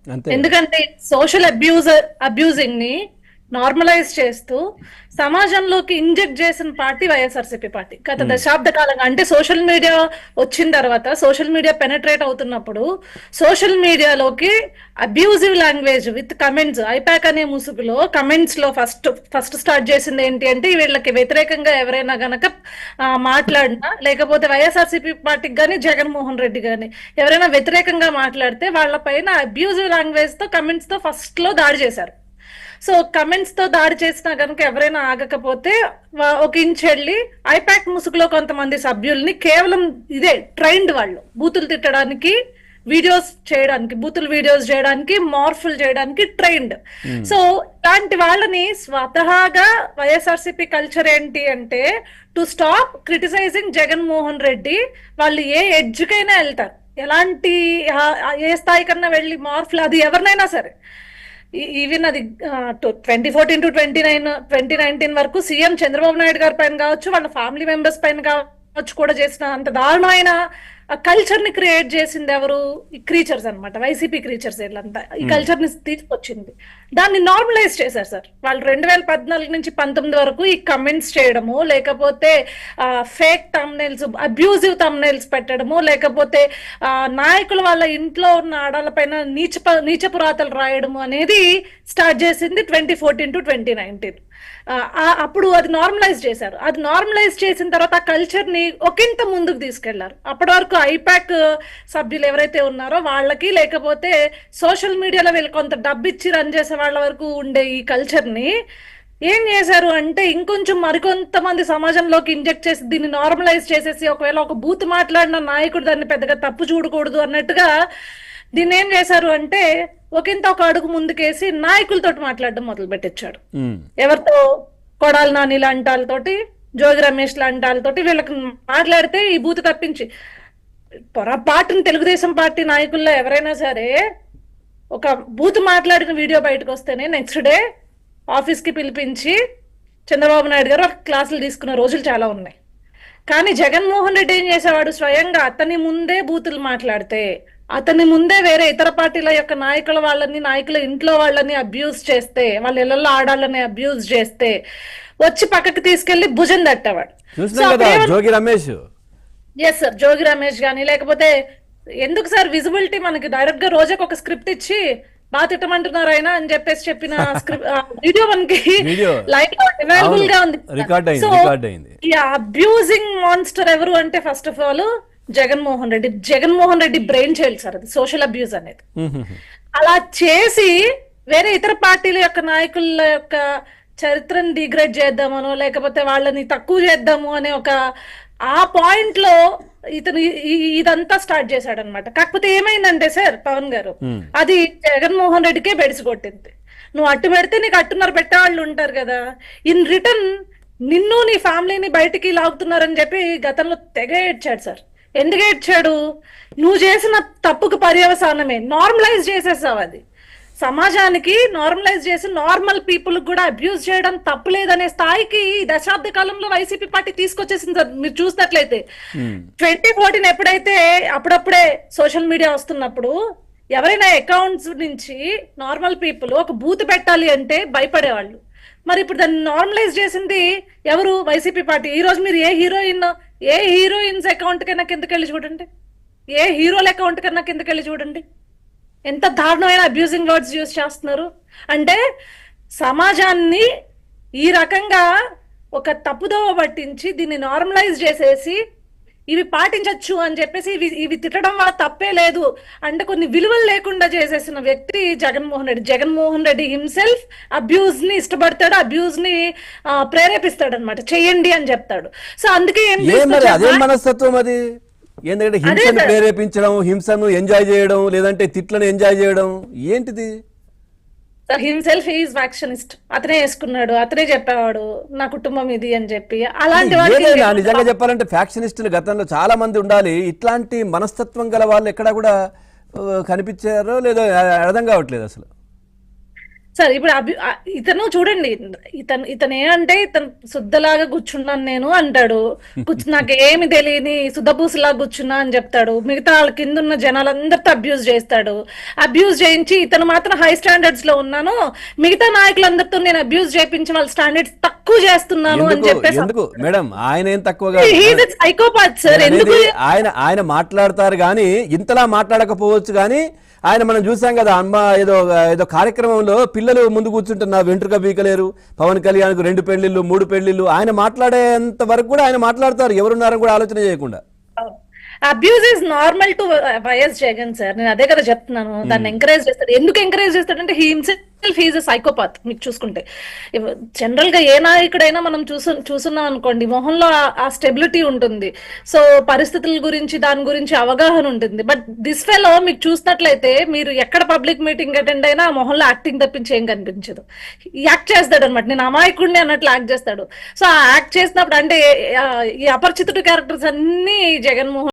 అంతే. ఎందుకంటే social abusing ని నార్మలైజ్ చేస్తూ సమాజంలోకి ఇంజెక్ట్ చేసిన పార్టీ వైఎస్ఆర్సీపీ పార్టీ గత దశాబ్ద కాలంగా. అంటే సోషల్ మీడియా వచ్చిన తర్వాత, సోషల్ మీడియా పెనట్రేట్ అవుతున్నప్పుడు సోషల్ మీడియాలోకి abusive language with comments, IPAC అనే ముసుగులో కమెంట్స్ లో ఫస్ట్ స్టార్ట్ చేసింది ఏంటి అంటే, వీళ్ళకి వ్యతిరేకంగా ఎవరైనా గనక మాట్లాడినా, లేకపోతే వైఎస్ఆర్సీపీ పార్టీకి కానీ జగన్మోహన్ రెడ్డి కానీ ఎవరైనా వ్యతిరేకంగా మాట్లాడితే వాళ్ళ పైన అబ్యూజివ్ లాంగ్వేజ్ తో కమెంట్స్ తో ఫస్ట్ లో దాడి చేశారు. సో కమెంట్స్ తో దాడి చేసినా కనుక ఎవరైనా ఆగకపోతే ఒక ఇంచ్ వెళ్ళి ఐపాక్ ముసుగులో కొంతమంది సభ్యుల్ని కేవలం ఇదే ట్రైన్డ్ వాళ్ళు బూతులు తిట్టడానికి, వీడియోస్ చేయడానికి, బూతులు వీడియోస్ చేయడానికి, మార్ఫుల్ చేయడానికి ట్రైన్డ్. సో ఇలాంటి వాళ్ళని స్వతహాగా వైఎస్ఆర్సీపీ కల్చర్ ఏంటి అంటే to stop criticizing Jaganmohan Reddy. వాళ్ళు ఏ ఎడ్జ్కైనా వెళ్తారు, ఎలాంటి ఏ స్థాయికన్నా వెళ్ళి మార్ఫుల్, అది ఎవరినైనా సరే. ఈవెన్ అది 2014 to 2019 వరకు సీఎం చంద్రబాబు నాయుడు గారి పైన కావచ్చు, వాళ్ళ ఫ్యామిలీ మెంబర్స్ పైన కావచ్చు కూడా చేసిన అంత దారుణమైన కల్చర్ ని క్రియేట్ చేసింది ఎవరు? ఈ క్రీచర్స్ అన్నమాట, వైసీపీ క్రీచర్స్. వీళ్ళంతా ఈ కల్చర్ ని తీసుకొచ్చింది, దాన్ని నార్మలైజ్ చేశారు సార్ వాళ్ళు. 2014 నుంచి 2019 వరకు ఈ కమెంట్స్ చేయడము, లేకపోతే ఫేక్ థంబ్నెయిల్స్, అబ్యూజివ్ థంబ్నెయిల్స్ పెట్టడము, లేకపోతే నాయకులు వాళ్ళ ఇంట్లో ఉన్న ఆడాల పైన నీచపు రాతలు రాయడము అనేది స్టార్ట్ చేసింది 2014 to 2019. అప్పుడు అది నార్మలైజ్ చేశారు. అది నార్మలైజ్ చేసిన తర్వాత ఆ కల్చర్ ని ఒకంత ముందుకు తీసుకెళ్లారు. అప్పటి వరకు ఐపాక్ సభ్యులు ఎవరైతే ఉన్నారో వాళ్ళకి, లేకపోతే సోషల్ మీడియాలో వీళ్ళు కొంత డబ్బు ఇచ్చి రన్ చేసే వాళ్ళ వరకు ఉండే ఈ కల్చర్ ని ఏం చేశారు అంటే ఇంకొంచెం మరికొంతమంది సమాజంలోకి ఇంజెక్ట్ చేసి దీన్ని నార్మలైజ్ చేసేసి, ఒకవేళ ఒక బూత్ మాట్లాడిన నాయకుడు దాన్ని పెద్దగా తప్పు చూడకూడదు అన్నట్టుగా దీన్ని ఏం చేశారు అంటే ఒకంత ఒక అడుగు ముందుకేసి నాయకులతో మాట్లాడడం మొదలు పెట్టించాడు. ఎవరితో? కొడాలి నాని లాంటి వాళ్ళతోటి, జోగి రమేష్ లాంటి వాళ్ళతోటి వీళ్ళకి మాట్లాడితే ఈ బూత్ తప్పించి, పొరపాటున తెలుగుదేశం పార్టీ నాయకుల్లో ఎవరైనా సరే ఒక బూత్ మాట్లాడిన వీడియో బయటకు వస్తేనే నెక్స్ట్ డే ఆఫీస్ కి పిలిపించి చంద్రబాబు నాయుడు గారు క్లాసులు తీసుకున్న రోజులు చాలా ఉన్నాయి. కానీ జగన్మోహన్ రెడ్డి ఏం చేసేవాడు? స్వయంగా అతని ముందే బూతులు మాట్లాడితే, అతని ముందే వేరే ఇతర పార్టీల యొక్క నాయకుల ఇంట్లో వాళ్ళని అబ్యూజ్ చేస్తే, వాళ్ళ ఇళ్లలో ఆడాలని అబ్యూజ్ చేస్తే వచ్చి పక్కకి తీసుకెళ్లి భుజం తట్టేవాడు. జోగి రమేష్. ఎస్ సార్, జోగి రమేష్ గానీ, లేకపోతే ఎందుకు సార్ విజిబిలిటీ మనకి డైరెక్ట్ గా రోజుకి ఒక స్క్రిప్ట్ ఇచ్చి బాగా తిట్టమంటున్నారు ఆయన అని చెప్పేసి చెప్పిన వీడియో మనకి లైవ్ లో అవైలబుల్ గా ఉంది. సో ఈ అబ్యూజింగ్ మాన్స్టర్ ఎవరు అంటే first of all Jaganmohan Reddy brain child sir అది సోషల్ అబ్యూజ్ అనేది. అలా చేసి వేరే ఇతర పార్టీల యొక్క నాయకుల యొక్క చరిత్రను డిగ్రేడ్ చేద్దామనో, లేకపోతే వాళ్ళని తక్కువ చేద్దాము అనే ఒక ఆ పాయింట్ లో ఇతను ఇదంతా స్టార్ట్ చేశాడు అనమాట. కాకపోతే ఏమైందంటే సార్ పవన్ గారు, అది జగన్మోహన్ రెడ్డికే బెడిసి కొట్టింది. నువ్వు అట్టు పెడితే నీకు అట్టున్నర పెట్టేవాళ్ళు ఉంటారు కదా, ఇన్ రిటర్న్ నిన్ను నీ ఫ్యామిలీని బయటికి లాగుతున్నారని చెప్పి గతంలో తెగ ఏడ్చాడు సార్. ఎందుకు ఏడ్చాడు? నువ్వు చేసిన తప్పుకు పర్యవసానమే నార్మలైజ్ చేసేసావు. అది సమాజానికి నార్మలైజ్ చేసి నార్మల్ పీపుల్ కూడా అబ్యూజ్ చేయడం తప్పులేదనే స్థాయికి దశాబ్ద కాలంలో వైసీపీ పార్టీ తీసుకొచ్చేసింది సార్. మీరు చూసినట్లయితే 2014 ఎప్పుడైతే అప్పుడప్పుడే సోషల్ మీడియా వస్తున్నప్పుడు ఎవరైనా అకౌంట్స్ నుంచి నార్మల్ పీపుల్ ఒక బూత్ పెట్టాలి అంటే భయపడేవాళ్ళు. మరి ఇప్పుడు దాన్ని నార్మలైజ్ చేసింది ఎవరు? YCP party. ఈ రోజు మీరు ఏ హీరోయిన్స్ అకౌంట్ కన్నా కిందకి వెళ్ళి చూడండి, ఏ హీరోల అకౌంట్ కన్నా కిందకి వెళ్ళి చూడండి, ఎంత దారుణమైన అబ్యూజింగ్ వర్డ్స్ యూజ్ చేస్తున్నారు. అంటే సమాజాన్ని ఈ రకంగా ఒక తప్పుదోవ పట్టించి దీన్ని నార్మలైజ్ చేసేసి ఇవి పాటించవచ్చు అని చెప్పేసి ఇవి తిట్టడం వల్ల తప్పే లేదు అంటే కొన్ని విలువలు లేకుండా చేసేసిన వ్యక్తి జగన్మోహన్ రెడ్డి హిమ్సెల్ఫ్ అబ్యూజ్ ని ఇష్టపడతాడు, అబ్యూజ్ ని ప్రేరేపిస్తాడు అనమాట, చెయ్యండి అని చెప్తాడు. సో అందుకే అదే మనస్తత్వం అది. ఎందుకంటే హింసను ప్రేరేపించడం, హింసను ఎంజాయ్ చేయడం, లేదంటే తిట్లను ఎంజాయ్ చేయడం ఏంటిది? Himself is factionist. అతనే వేసుకున్నాడు, అతనే చెప్పేవాడు నా కుటుంబం ఇది అని చెప్పి. అలాంటి నిజంగా చెప్పాలంటే ఫ్యాక్షనిస్టులు గతంలో చాలా మంది ఉండాలి. ఇట్లాంటి మనస్తత్వం గల వాళ్ళు ఎక్కడా కూడా కనిపించారో లేదో అర్థం కావట్లేదు అసలు. సార్ ఇప్పుడు ఇతను చూడండి, ఇతను ఏమంటే ఇతను శుద్ధలాగా కూర్చున్నాను నేను అంటాడు, నాకేమి తెలియని శుద్ధపూసలాగా కూర్చున్నా అని చెప్తాడు. మిగతా వాళ్ళ కింద ఉన్న జనాలందరితో అబ్యూజ్ చేస్తాడు. అబ్యూజ్ చేయించి ఇతను మాత్రం హై స్టాండర్డ్స్ లో ఉన్నాను, మిగతా నాయకులందరితో నేను అబ్యూజ్ చేయించి వాళ్ళ స్టాండర్డ్స్ తక్కువ చేస్తున్నాను అని చెప్పేసి. ఎందుకు మేడం ఆయన ఏం తక్కువగా? Psychopath sir. ఎందుకు ఆయన మాట్లాడతారు కానీ ఇంతలా మాట్లాడకపోవచ్చు కానీ ఆయన మనం చూసాం కదా అమ్మ ఏదో ఏదో కార్యక్రమంలో పిల్లలు ముందు కూర్చుంటున్నా వెంట్రుక బీకలేరు, పవన్ కళ్యాణ్కు 2 పెళ్లిళ్ళు 3 పెళ్లిళ్ళు, ఆయన మాట్లాడేంత వరకు కూడా ఆయన మాట్లాడతారు ఎవరున్నారని కూడా ఆలోచన చేయకుండా. Abuse is normal to YS Jagan sir. నేను అదే కదా చెప్తున్నాను. దాన్ని ఎంకరేజ్ చేస్తాడు. ఎందుకు ఎంకరేజ్ చేస్తాడంటే he himself is a psychopath. మీకు చూసుకుంటే జనరల్ గా ఏ నాయకుడైనా మనం చూస్తున్నాం అనుకోండి, మొహంలో ఆ స్టెబిలిటీ ఉంటుంది, సో పరిస్థితుల గురించి దాని గురించి అవగాహన ఉంటుంది. బట్ దిస్ ఫెలో మీకు చూసినట్లయితే మీరు ఎక్కడ పబ్లిక్ మీటింగ్ అటెండ్ అయినా ఆ మొహంలో యాక్టింగ్ తప్పించి ఏం కనిపించదు. యాక్ట్ చేస్తాడు అనమాట, నేను అమాయకుడిని అన్నట్లు యాక్ట్ చేస్తాడు. సో ఆ యాక్ట్ చేసినప్పుడు అంటే ఈ అపరిచితుడు క్యారెక్టర్స్ అన్ని జగన్మోహన్